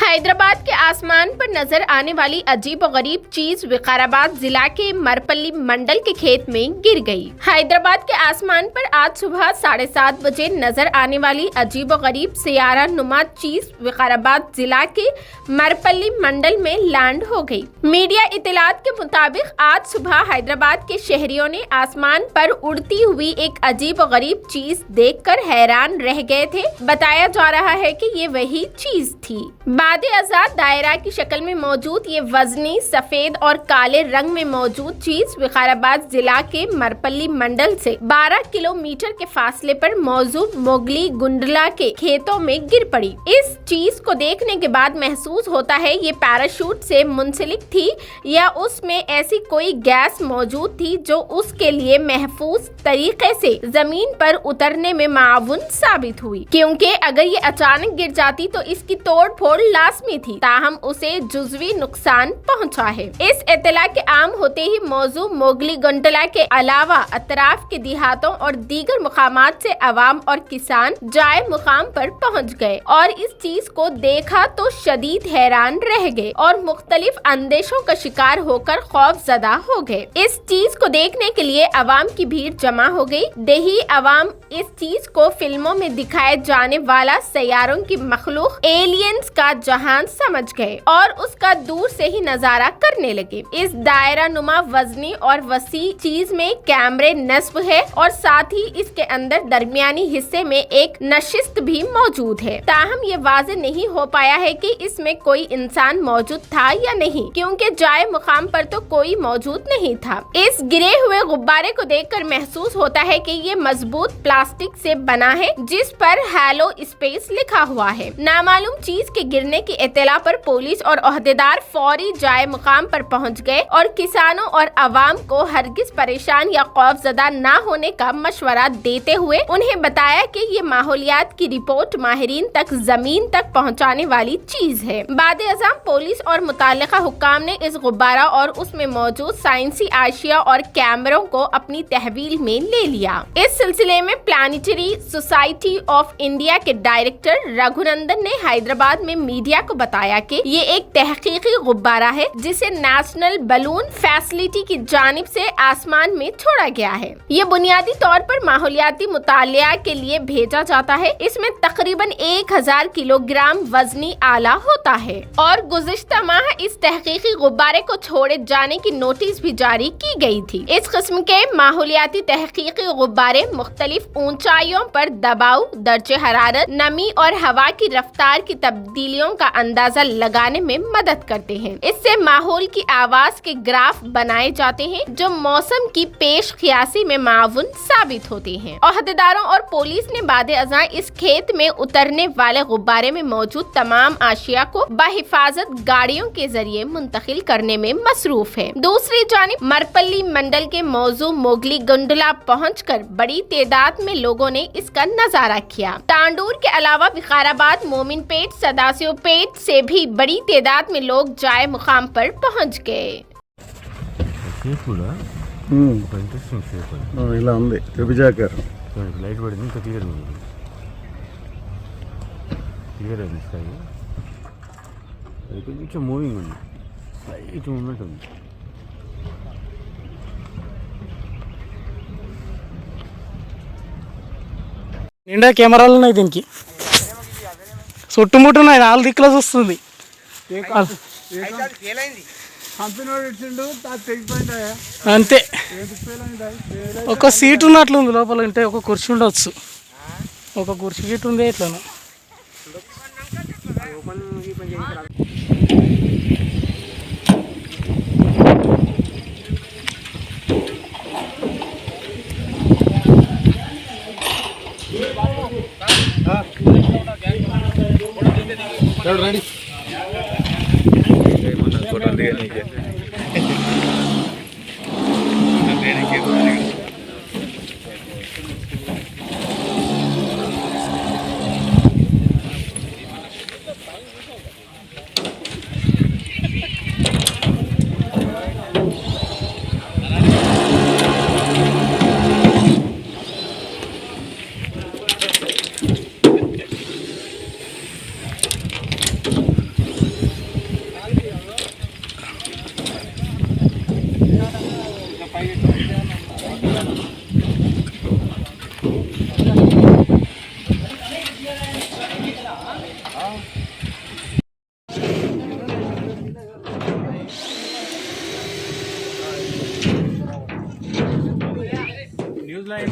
हैदराबाद के आसमान पर नजर आने वाली अजीब और गरीब चीज विकाराबाद जिला के मरपल्ली मंडल के खेत में गिर गई। हैदराबाद के आसमान पर आज सुबह 7:30 बजे नजर आने वाली अजीब और गरीब सियारा नुमा चीज विकाराबाद जिला के मरपल्ली मंडल में लैंड हो गई। मीडिया इत्तलात के मुताबिक आज सुबह हैदराबाद के शहरियों ने आसमान पर उड़ती हुई एक अजीब और गरीब चीज देखकर हैरान रह गए थे। बताया जा रहा है कि ये वही चीज थी। बाद-ए-आज़ाद दायरा की शक्ल में मौजूद ये वजनी सफेद और काले रंग में मौजूद चीज विकाराबाद जिला के मरपल्ली मंडल से 12 किलोमीटर के फासले पर मौजूद मोगली गुंडला के खेतों में गिर पड़ी। इस चीज को देखने के बाद महसूस होता है ये पैराशूट से मुंसलिक थी या उसमें ऐसी कोई गैस मौजूद थी जो उसके लिए महफूज तरीके से जमीन पर उतरने में माउन साबित हुई, क्योंकि अगर ये अचानक गिर जाती तो इसकी तोड़ फोड़ लाजमी थी। ताहम उसे जुज़वी नुकसान पहुंचा है। इस इत्तला के आम होते ही मौजूद मोगली गुंडला के अलावा अतराफ के देहातों और दीगर मुकामात से अवाम और किसान जाए मुकाम पर पहुंच गए और इस चीज को देखा तो शदीद हैरान रह गए और मुख्तलिफ अंदेशों का शिकार होकर खौफजदा हो गए। इस चीज को देखने के लिए अवाम की भीड़ जमा हो गई। देही अवाम इस चीज को फिल्मों में दिखाए जाने वाला सैयारों की मखलूक एलियंस का जहान समझ गए और उसका दूर से ही नजारा करने लगे। इस दायरा नुमा वजनी और वसी चीज में कैमरे नस्ब है और साथ ही इसके अंदर दरमियानी हिस्से में एक नशिस्त भी मौजूद है। ताहम ये वाज़ेह नहीं हो पाया है कि इसमें कोई इंसान मौजूद था या नहीं, क्योंकि जाए मुकाम पर तो कोई मौजूद नहीं था। इस गिरे हुए गुब्बारे को देखकर महसूस होता है कि ये मजबूत प्लास्टिक से बना है जिस पर हेलो स्पेस लिखा हुआ है। नामालूम चीज के गिरने की इत्तला पर पुलिस और ओहदेदार फौरी जाए मुकाम पर पहुंच गए और किसानों और अवाम को हरगिज परेशान या खौफजदा न होने का मशवरा देते हुए उन्हें बताया कि ये माहौलियात की रिपोर्ट माहिरीन तक जमीन तक पहुंचाने वाली चीज है। बाद-ए-आज़ाम पुलिस और मुताल्लिका हुक्काम ने इस गुब्बारा और उसमें मौजूद साइंसी आशिया और कैमरों को अपनी तहवील में ले लिया। इस सिलसिले में प्लानिटरी सोसाइटी ऑफ इंडिया के डायरेक्टर रघुनंदन ने हैदराबाद में मीडिया को बताया कि ये एक तहकीकी गुब्बारा है जिसे नेशनल बलून फैसिलिटी की जानिब से आसमान में छोड़ा गया है। ये बुनियादी तौर पर माहौलियाती मुतालिया के लिए भेजा जाता है। इसमें तकरीबन 1000 किलोग्राम वजनी आला होता है और गुज़िश्ता माह इस तहकीकी गुब्बारे को छोड़े जाने की नोटिस भी जारी की गई थी। इस किस्म के माहौलियाती तहकीकी गुब्बारे मुख्तलिफ ऊंचाइयों पर दबाव, दर्जे हरारत, नमी और हवा की रफ्तार की तब्दीलियों का अंदाजा लगाने में मदद करते हैं। इससे माहौल की आवाज के ग्राफ बनाए जाते हैं जो मौसम की पेश क़ियासी में माउन साबित होते हैं। ओहदेदारों और पुलिस ने बाद-ए-अज़ां इस खेत में उतरने वाले गुब्बारे में मौजूद तमाम आशिया को बहिफाजत गाड़ियों के जरिए मुंतकिल करने में मसरूफ है। दूसरी जानिब मरपल्ली मंडल के मौजू मोगली गुंडला पहुंचकर बड़ी तादाद में लोगों ने इसका नजारा किया। तांडूर के अलावा विकाराबाद, मोमिनपेट, सदाशिवपेट से भी बड़ी तादाद में लोग जाए मुकाम पर पहुंच गए। ఇలా ఉంది త్రిభుజాకారం లైట్ పడింది ఇంకా క్లియర్ ఉంది స్కై అది కొంచెం మూవింగ్ ఉంది లైట్ మూమెంట్ ఉంది నిండా కెమెరాలు ఉన్నాయి దీనికి చుట్టుముట్టున్నాయి 4 దిక్కులు చూస్తుంది అంతే ఒక సీట్ ఉన్నట్లుంది లోపల ఉంటే ఒక కుర్చీ ఉండొచ్చు ఒక కుర్చీ గిట్ ఉంది ఇట్లా రెడీ फोटो देने के న్యూస్ లైన్